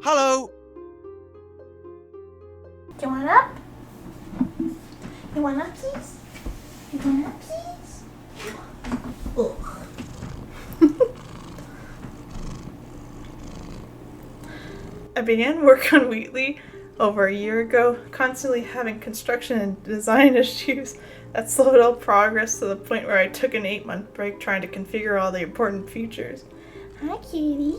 Hello. Do you want up? You want up, please? You want up, please? Ugh. I began work on Wheatley over a year ago, constantly having construction and design issues that slowed all progress to the point where I took an 8-month break trying to configure all the important features. Hi, cutie.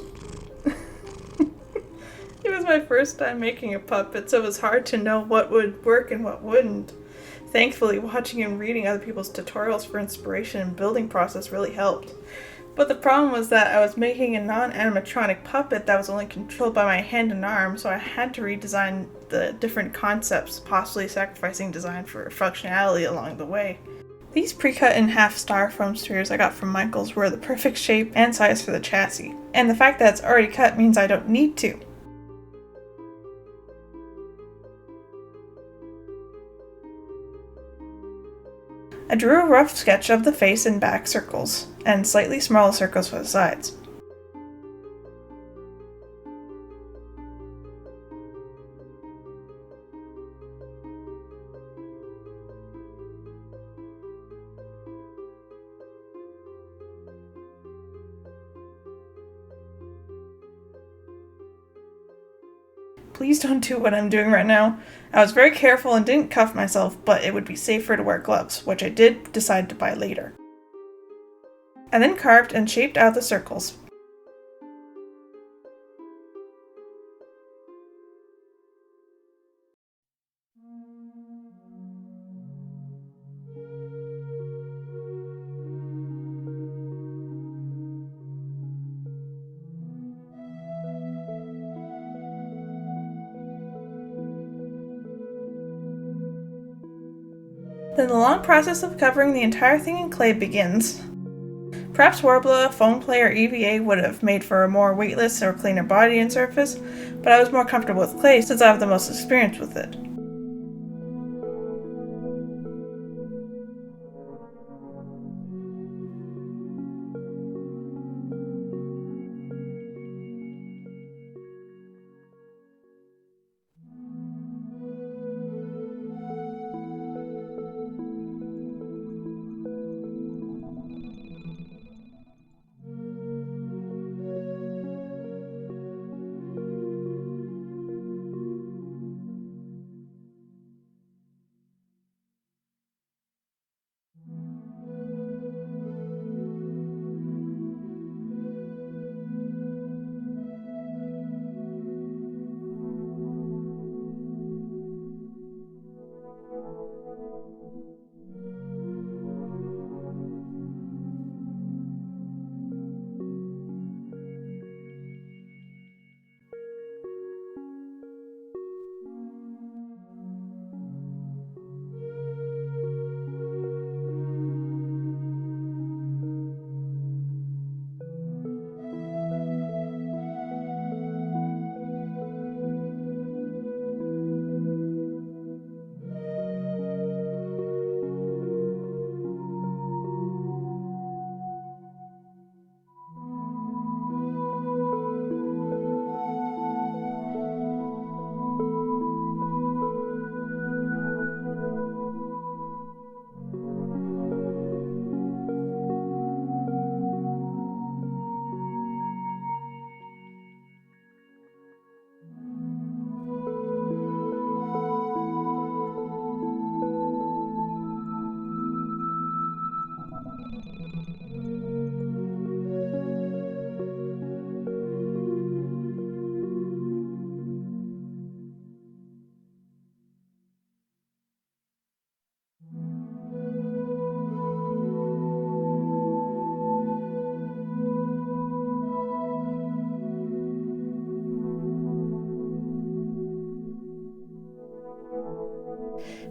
It was my first time making a puppet, so it was hard to know what would work and what wouldn't. Thankfully, watching and reading other people's tutorials for inspiration and building process really helped. But the problem was that I was making a non-animatronic puppet that was only controlled by my hand and arm, so I had to redesign the different concepts, possibly sacrificing design for functionality along the way. These pre-cut in half styrofoam spheres I got from Michael's were the perfect shape and size for the chassis, and the fact that it's already cut means I don't need to. I drew a rough sketch of the face and back circles, and slightly smaller circles for the sides. Please don't do what I'm doing right now. I was very careful and didn't cuff myself, but it would be safer to wear gloves, which I did decide to buy later. I then carved and shaped out the circles. Then the long process of covering the entire thing in clay begins. Perhaps Warbler, foam clay, or EVA would have made for a more weightless or cleaner body and surface, but I was more comfortable with clay since I have the most experience with it.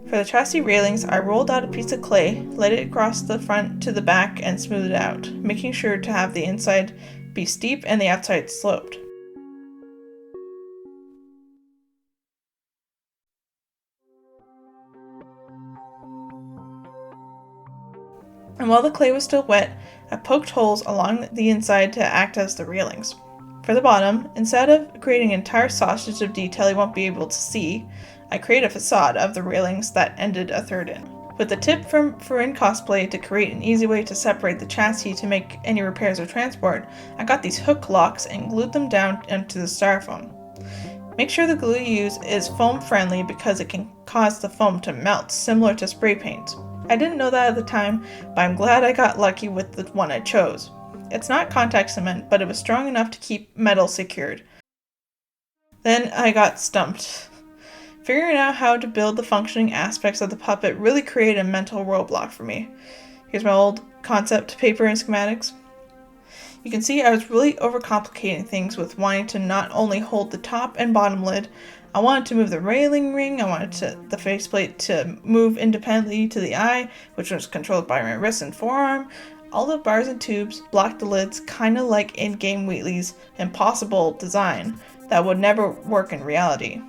For the chassis railings, I rolled out a piece of clay, laid it across the front to the back, and smoothed it out, making sure to have the inside be steep and the outside sloped. And while the clay was still wet, I poked holes along the inside to act as the railings. For the bottom, instead of creating an entire sausage of detail you won't be able to see, I created a facade of the railings that ended a third in. With the tip for in cosplay to create an easy way to separate the chassis to make any repairs or transport, I got these hook locks and glued them down into the styrofoam. Make sure the glue you use is foam friendly because it can cause the foam to melt, similar to spray paint. I didn't know that at the time, but I'm glad I got lucky with the one I chose. It's not contact cement, but it was strong enough to keep metal secured. Then I got stumped. Figuring out how to build the functioning aspects of the puppet really created a mental roadblock for me. Here's my old concept paper and schematics. You can see I was really overcomplicating things with wanting to not only hold the top and bottom lid, I wanted to move the railing ring, I wanted the faceplate to move independently to the eye, which was controlled by my wrist and forearm. All the bars and tubes blocked the lids, kinda like in-game Wheatley's impossible design that would never work in reality.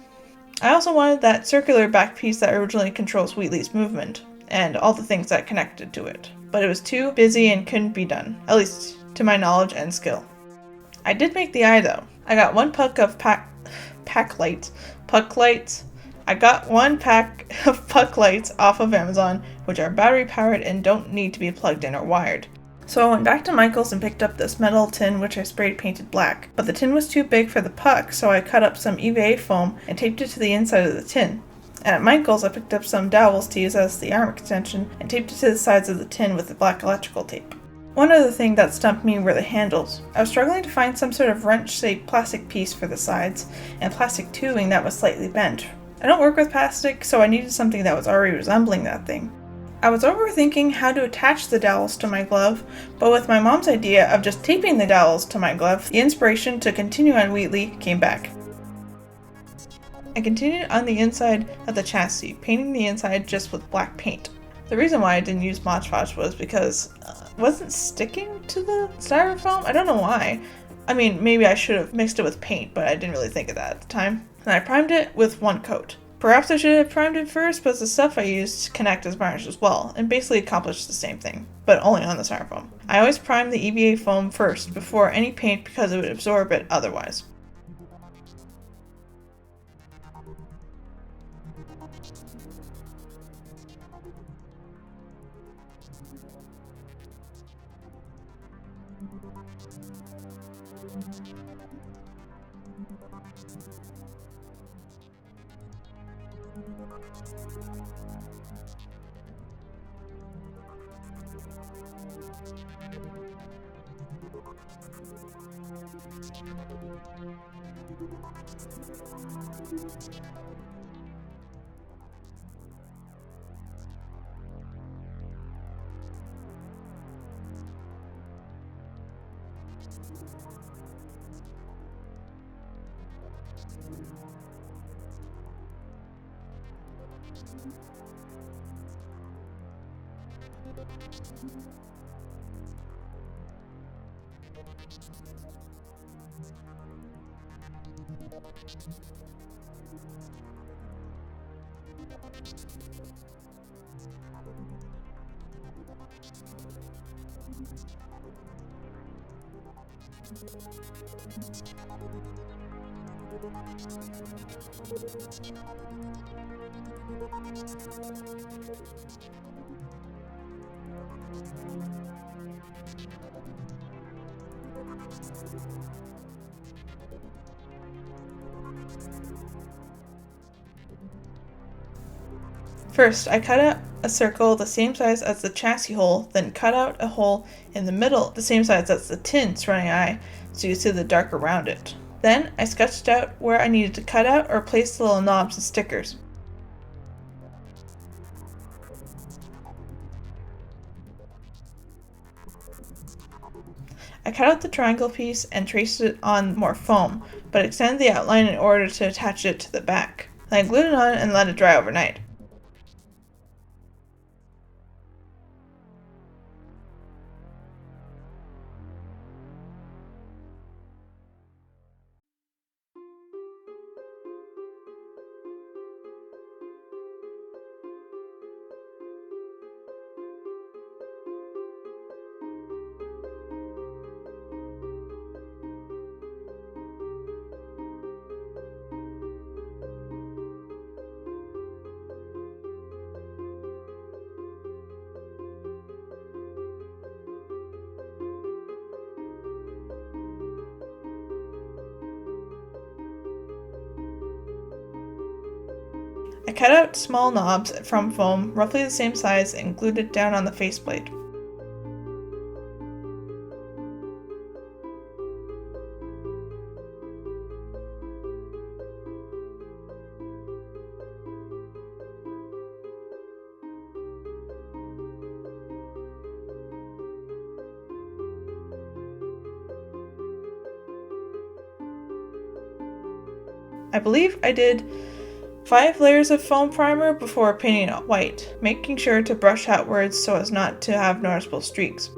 I also wanted that circular back piece that originally controls Wheatley's movement, and all the things that connected to it. But it was too busy and couldn't be done, at least to my knowledge and skill. I did make the eye though. I got one puck of puck lights. I got one pack of puck lights off of Amazon, which are battery powered and don't need to be plugged in or wired. So I went back to Michael's and picked up this metal tin which I sprayed painted black. But the tin was too big for the puck, so I cut up some EVA foam and taped it to the inside of the tin. And at Michael's I picked up some dowels to use as the arm extension and taped it to the sides of the tin with the black electrical tape. One other thing that stumped me were the handles. I was struggling to find some sort of wrench-shaped plastic piece for the sides, and plastic tubing that was slightly bent. I don't work with plastic, so I needed something that was already resembling that thing. I was overthinking how to attach the dowels to my glove, but with my mom's idea of just taping the dowels to my glove, the inspiration to continue on Wheatley came back. I continued on the inside of the chassis, painting the inside just with black paint. The reason why I didn't use Mod Podge was because it wasn't sticking to the styrofoam. I don't know why. I mean, maybe I should have mixed it with paint, but I didn't really think of that at the time. And I primed it with one coat. Perhaps I should have primed it first, but the stuff I used to connect as varnish as well, and basically accomplished the same thing, but only on the styrofoam. I always prime the EVA foam first before any paint because it would absorb it otherwise. First, I cut out a circle the same size as the chassis hole, then cut out a hole in the middle the same size as the tin surrounding eye so you see the dark around it. Then, I sketched out where I needed to cut out or place the little knobs and stickers. I cut out the triangle piece and traced it on more foam, but extended the outline in order to attach it to the back. Then I glued it on and let it dry overnight. I cut out small knobs from foam, roughly the same size, and glued it down on the faceplate. I believe I did 5 layers of foam primer before painting it white, making sure to brush outwards so as not to have noticeable streaks.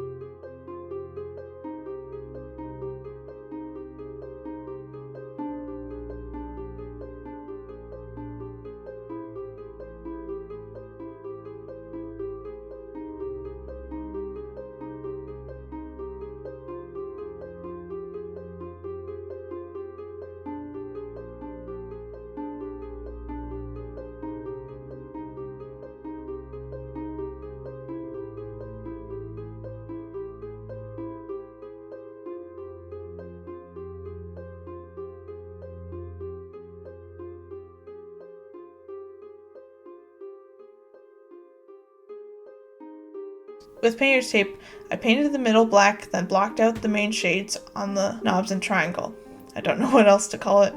With painter's tape, I painted the middle black, then blocked out the main shades on the knobs and triangle. I don't know what else to call it.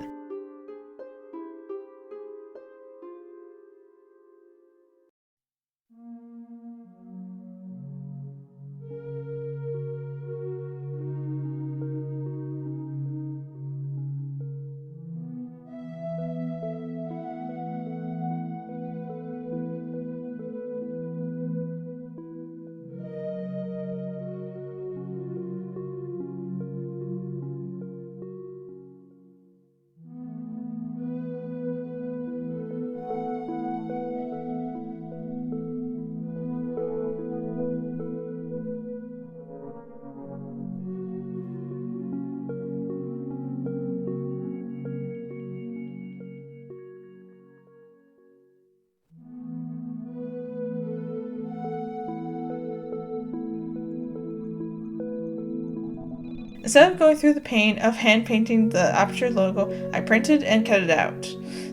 Instead of going through the pain of hand painting the Aperture logo, I printed and cut it out,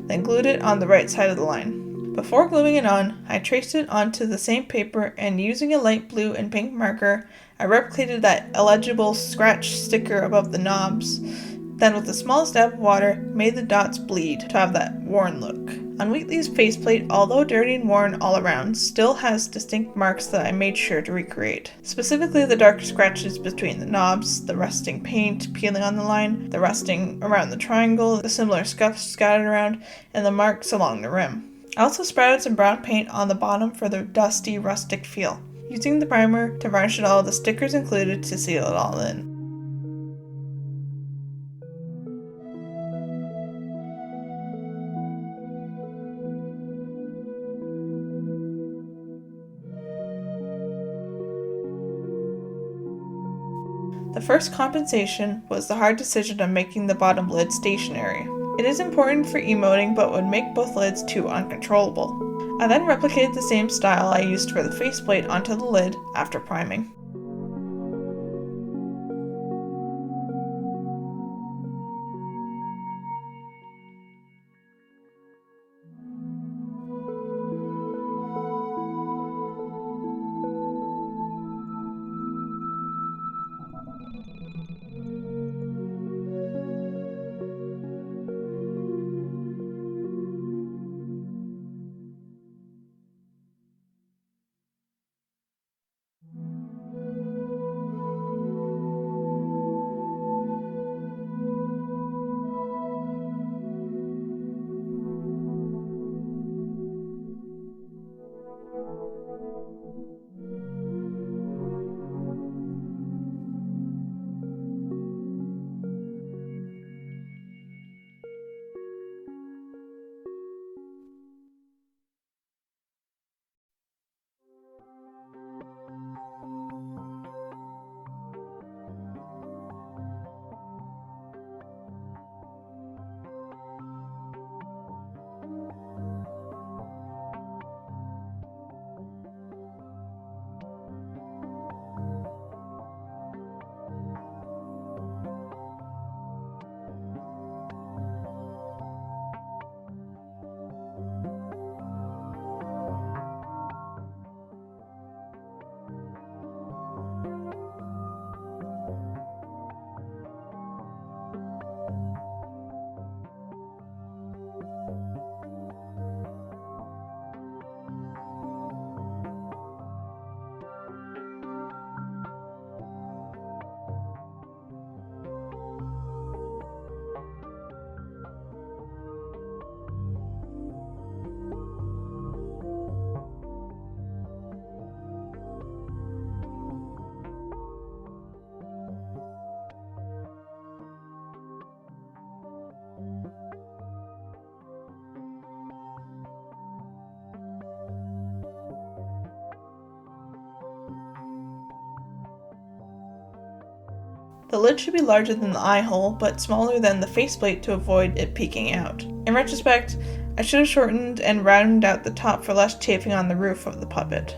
then glued it on the right side of the line. Before gluing it on, I traced it onto the same paper and using a light blue and pink marker, I replicated that illegible scratch sticker above the knobs, then with a small dab of water, made the dots bleed to have that worn look. On Wheatley's faceplate, although dirty and worn all around, still has distinct marks that I made sure to recreate. Specifically the dark scratches between the knobs, the rusting paint peeling on the line, the rusting around the triangle, the similar scuffs scattered around, and the marks along the rim. I also sprouted some brown paint on the bottom for the dusty, rustic feel, using the primer to varnish it all, the stickers included, to seal it all in. The first compensation was the hard decision of making the bottom lid stationary. It is important for emoting but would make both lids too uncontrollable. I then replicated the same style I used for the faceplate onto the lid after priming. The lid should be larger than the eye hole, but smaller than the faceplate to avoid it peeking out. In retrospect, I should have shortened and rounded out the top for less chafing on the roof of the puppet.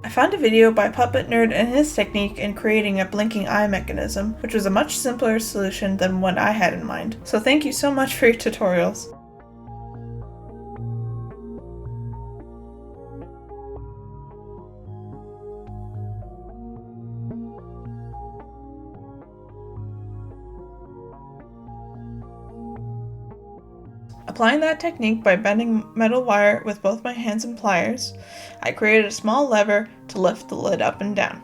I found a video by Puppet Nerd and his technique in creating a blinking eye mechanism, which was a much simpler solution than what I had in mind. So thank you so much for your tutorials. Applying that technique by bending metal wire with both my hands and pliers, I created a small lever to lift the lid up and down.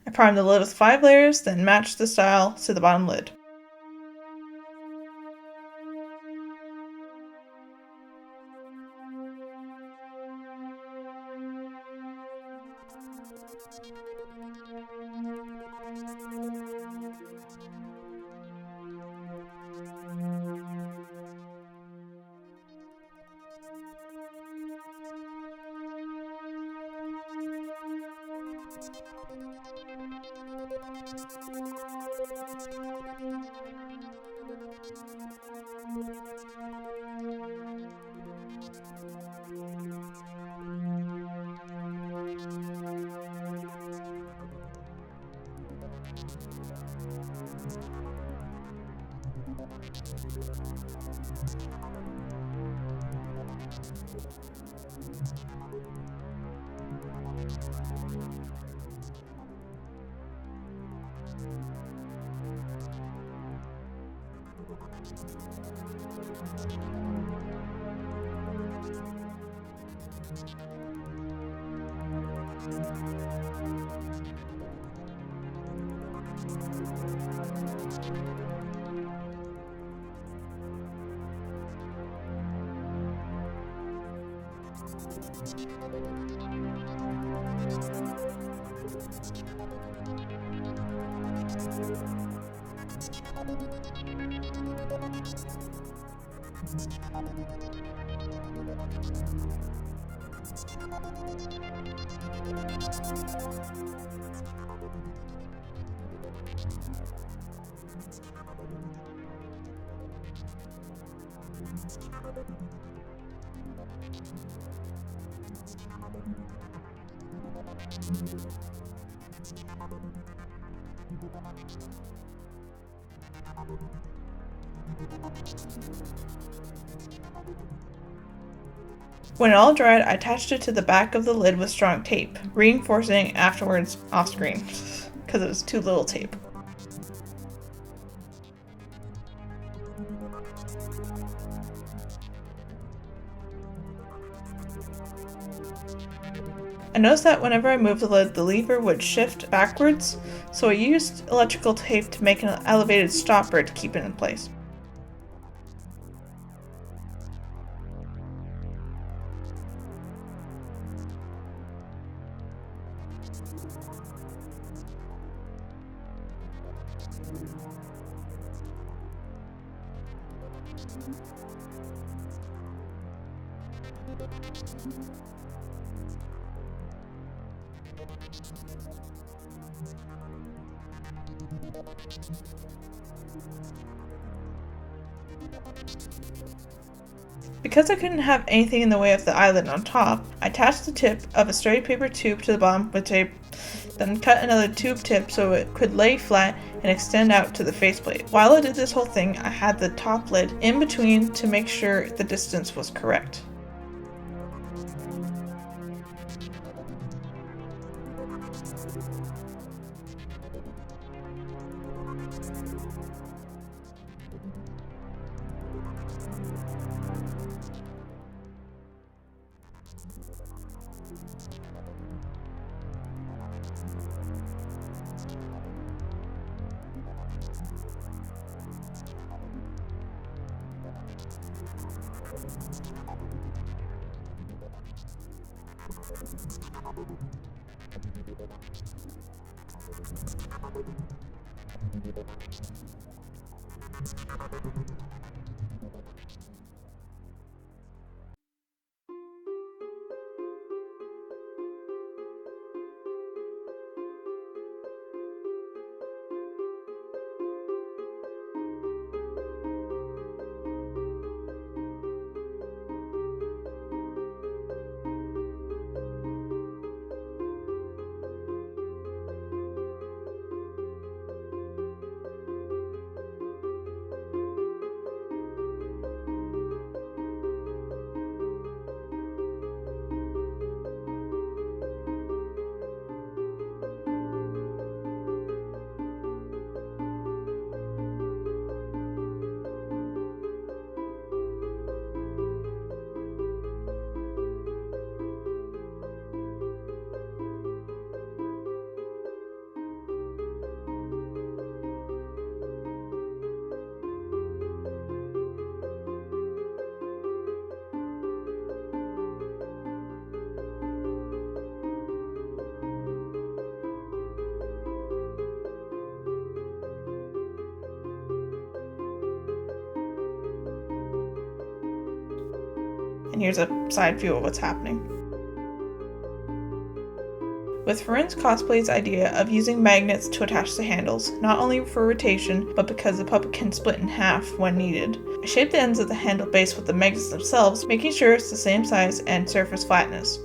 I primed the lid with 5 layers, then matched the style to the bottom lid. When it all dried, I attached it to the back of the lid with strong tape, reinforcing afterwards off screen, because it was too little tape. I noticed that whenever I moved the lid, the lever would shift backwards, so I used electrical tape to make an elevated stopper to keep it in place. Because I couldn't have anything in the way of the eyelid on top, I attached the tip of a sturdy paper tube to the bottom with tape, then cut another tube tip so it could lay flat and extend out to the faceplate. While I did this whole thing, I had the top lid in between to make sure the distance was correct. And here's a side view of what's happening. With Farin's cosplay's idea of using magnets to attach the handles, not only for rotation, but because the puppet can split in half when needed, I shaped the ends of the handle base with the magnets themselves, making sure it's the same size and surface flatness.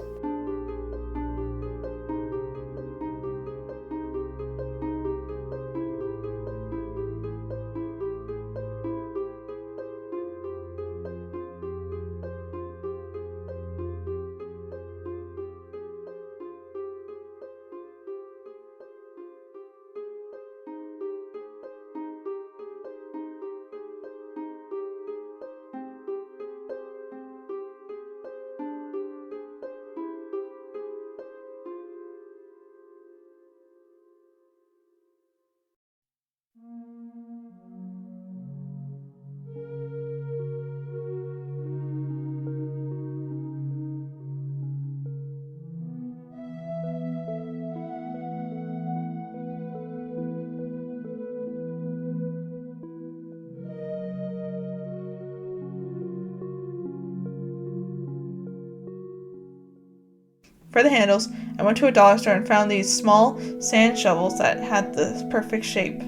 For the handles, I went to a dollar store and found these small sand shovels that had the perfect shape.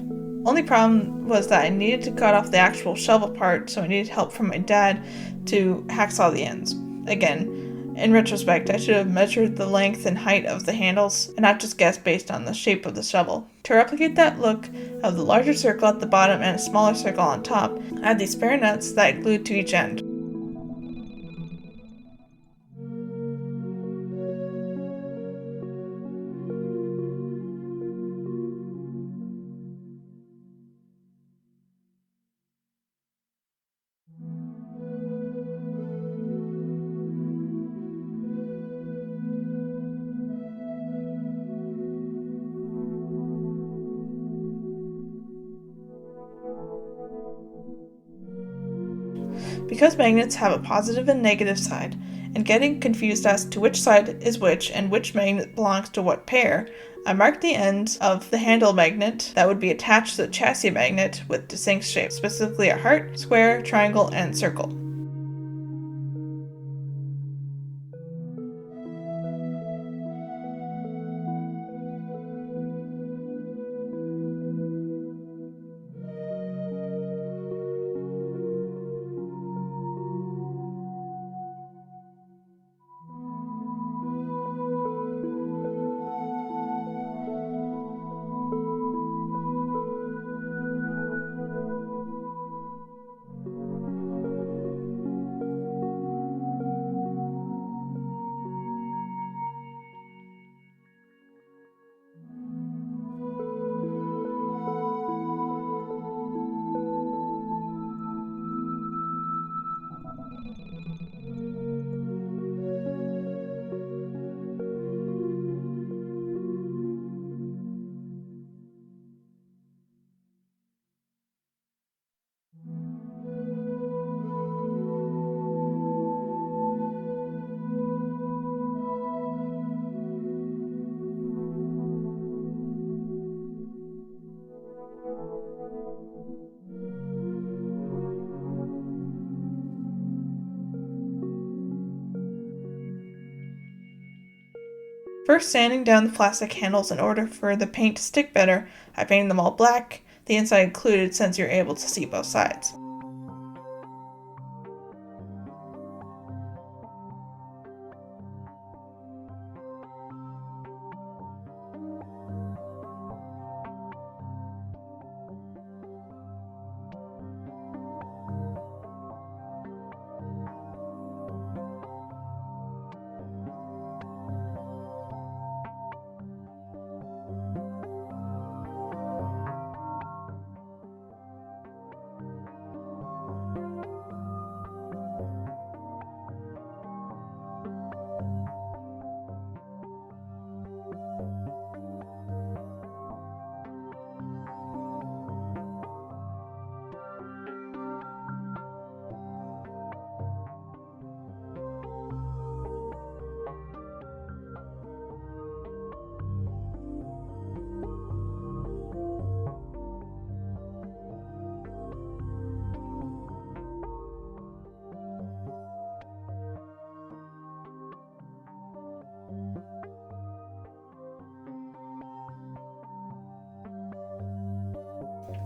Only problem was that I needed to cut off the actual shovel part, so I needed help from my dad to hacksaw the ends. Again, in retrospect, I should have measured the length and height of the handles and not just guessed based on the shape of the shovel. To replicate that look of the larger circle at the bottom and a smaller circle on top, I had these spare nuts that I glued to each end. Because magnets have a positive and negative side, and getting confused as to which side is which and which magnet belongs to what pair, I marked the ends of the handle magnet that would be attached to the chassis magnet with distinct shapes, specifically a heart, square, triangle, and circle. First, sanding down the plastic handles in order for the paint to stick better, I painted them all black, the inside included since you're able to see both sides.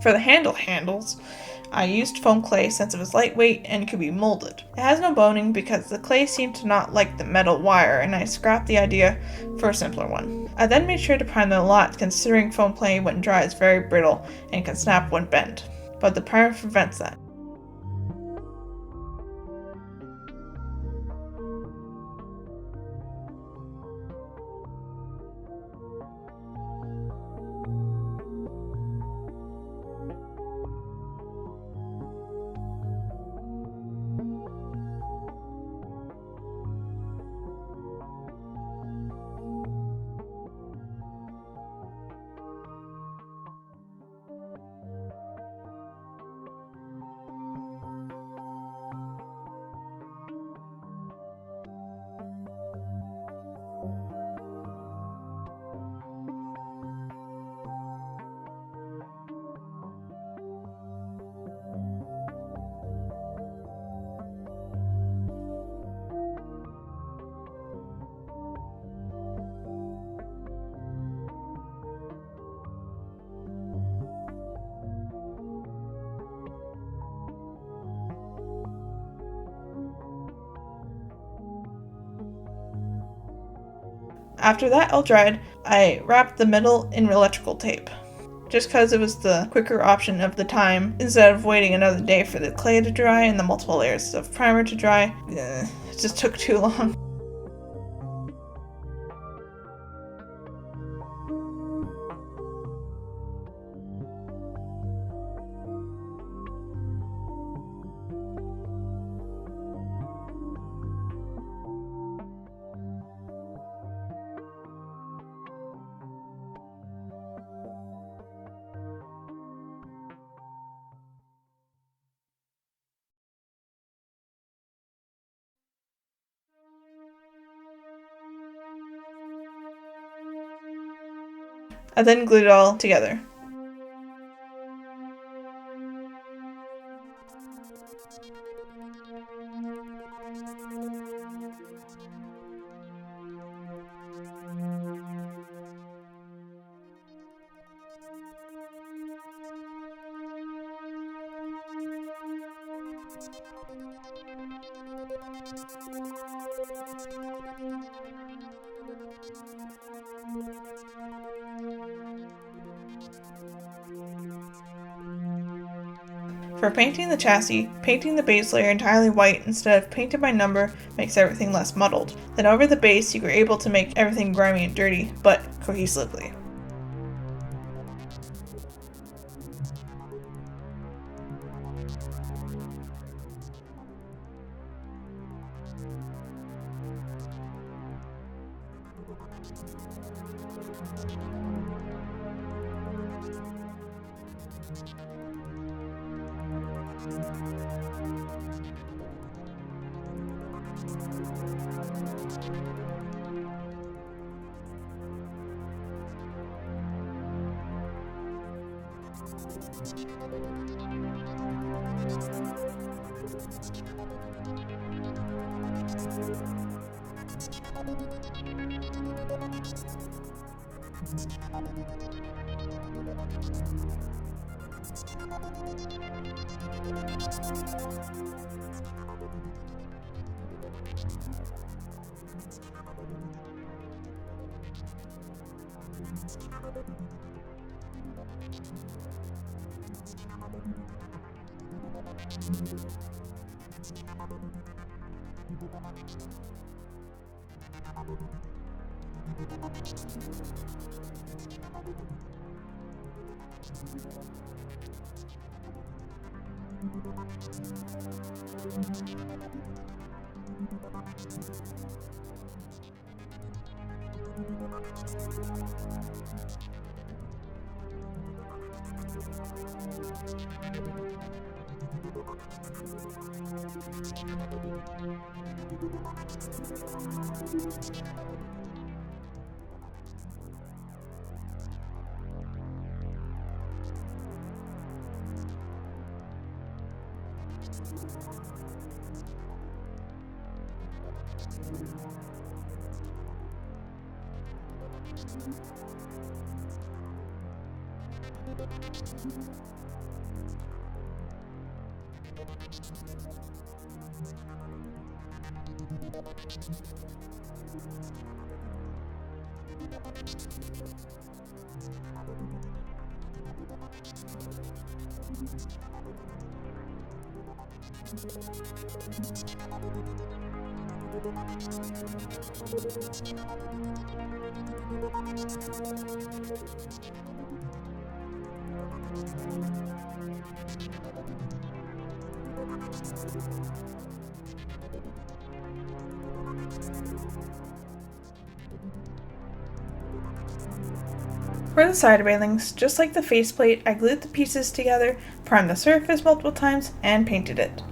For the handles, I used foam clay since it was lightweight and could be molded. It has no boning because the clay seemed to not like the metal wire, and I scrapped the idea for a simpler one. I then made sure to prime them a lot, considering foam clay when dry is very brittle and can snap when bent, but the primer prevents that. After that all dried, I wrapped the middle in electrical tape, just because it was the quicker option of the time instead of waiting another day for the clay to dry and the multiple layers of primer to dry. It just took too long. I then glued it all together. For painting the chassis, painting the base layer entirely white instead of painted by number makes everything less muddled. Then over the base you were able to make everything grimy and dirty, but cohesively. For the side railings, just like the faceplate, I glued the pieces together, primed the surface multiple times, and painted it.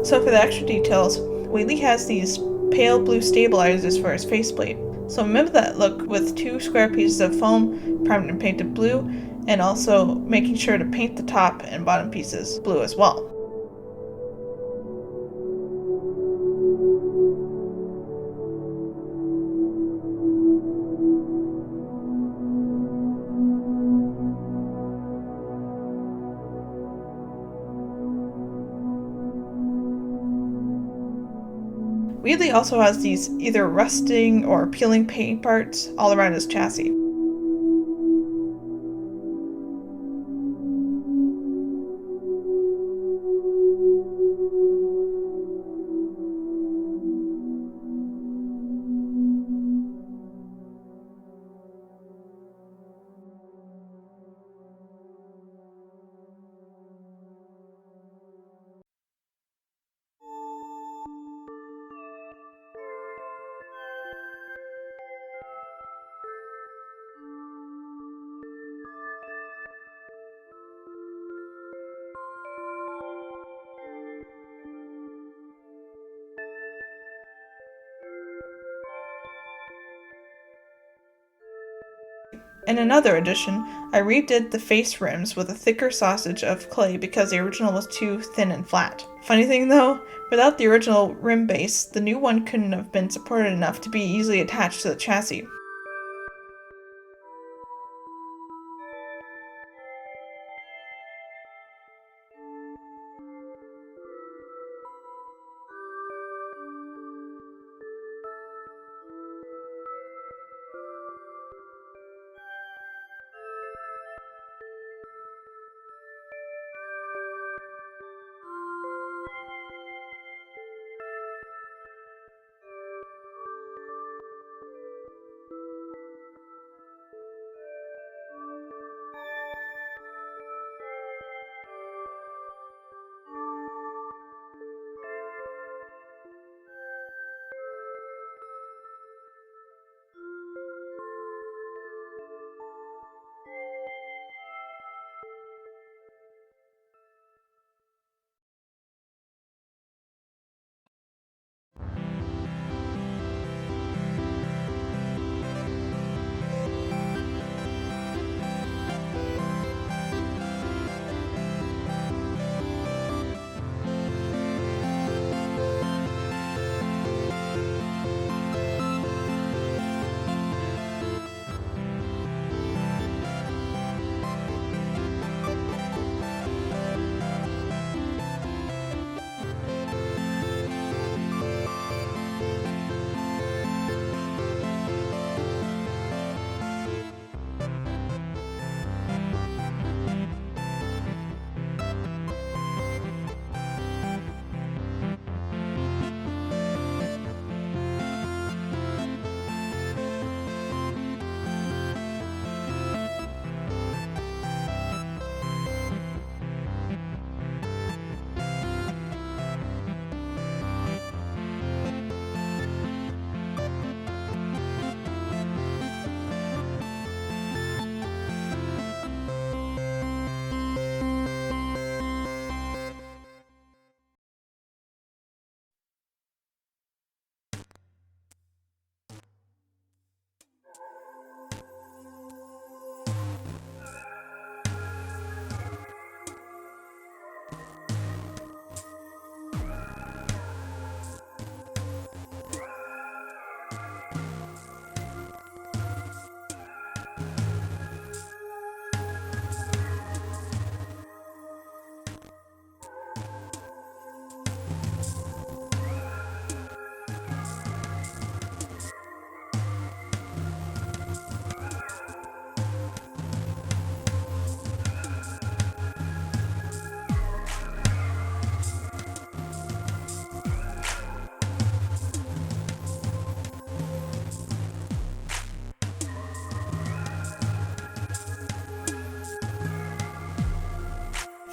So for the extra details, Wheatley has these pale blue stabilizers for his faceplate. So remember that look with 2 square pieces of foam primed and painted blue, and also making sure to paint the top and bottom pieces blue as well. Wheatley also has these either rusting or peeling paint parts all around his chassis. In another edition, I redid the face rims with a thicker sausage of clay because the original was too thin and flat. Funny thing though, without the original rim base, the new one couldn't have been supported enough to be easily attached to the chassis.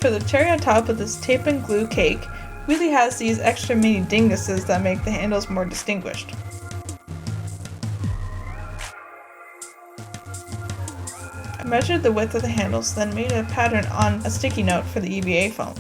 For the cherry on top of this tape and glue cake, Wheatley has these extra mini dinguses that make the handles more distinguished. I measured the width of the handles, then made a pattern on a sticky note for the EVA foam.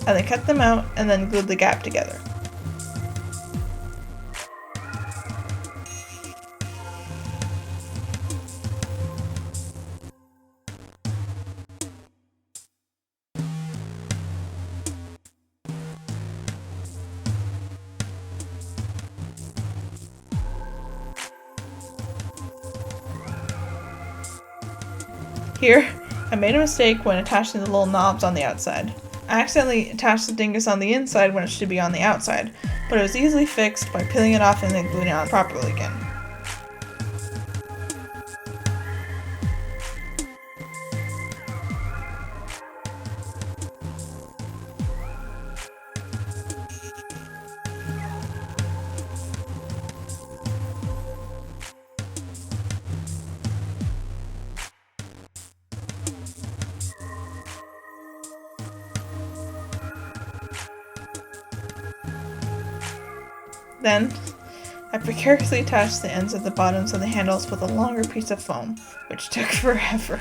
I then cut them out and then glued the gap together. Here, I made a mistake when attaching the little knobs on the outside. I accidentally attached the dingus on the inside when it should be on the outside, but it was easily fixed by peeling it off and then gluing it on properly again. Then, I precariously attached the ends of the bottoms of the handles with a longer piece of foam, which took forever.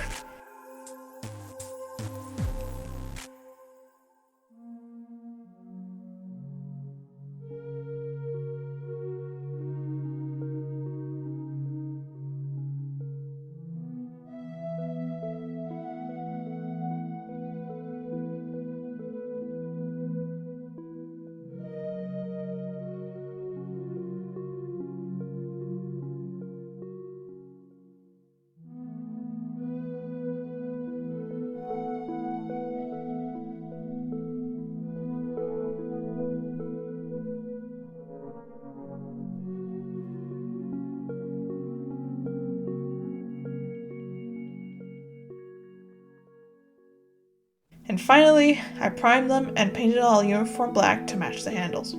And finally, I primed them and painted all uniform black to match the handles.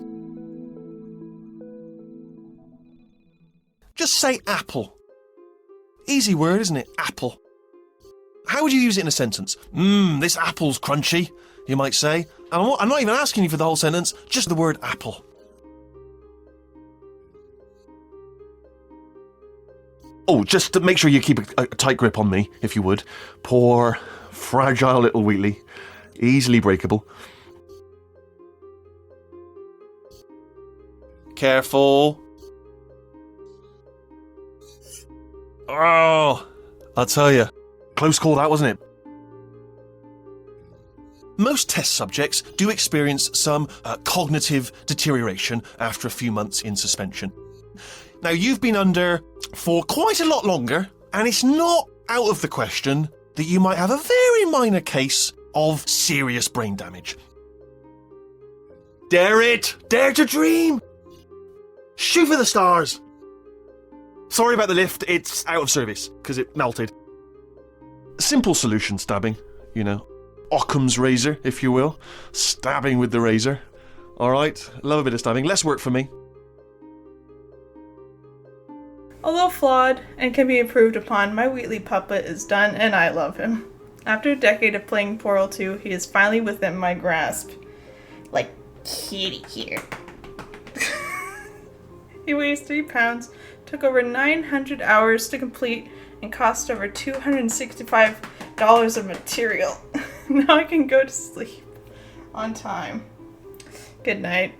Just say apple. Easy word, isn't it? Apple. How would you use it in a sentence? This apple's crunchy, you might say. And I'm not even asking you for the whole sentence, just the word apple. Oh, just to make sure you keep a tight grip on me, if you would. Poor, fragile little Wheatley. Easily breakable. Careful. Oh, I'll tell you. Close call that, wasn't it? Most test subjects do experience some cognitive deterioration after a few months in suspension. Now, you've been under for quite a lot longer, and it's not out of the question that you might have a very minor case of serious brain damage. Dare it! Dare to dream! Shoot for the stars! Sorry about the lift, it's out of service, because it melted. Simple solution stabbing, you know. Occam's razor, if you will. Stabbing with the razor. Alright, love a bit of stabbing. Less work for me. Although flawed and can be improved upon, my Wheatley puppet is done and I love him. After a decade of playing Portal 2, he is finally within my grasp. Like kitty here. He weighs 3 pounds, took over 900 hours to complete, and cost over $265 of material. Now I can go to sleep on time. Good night.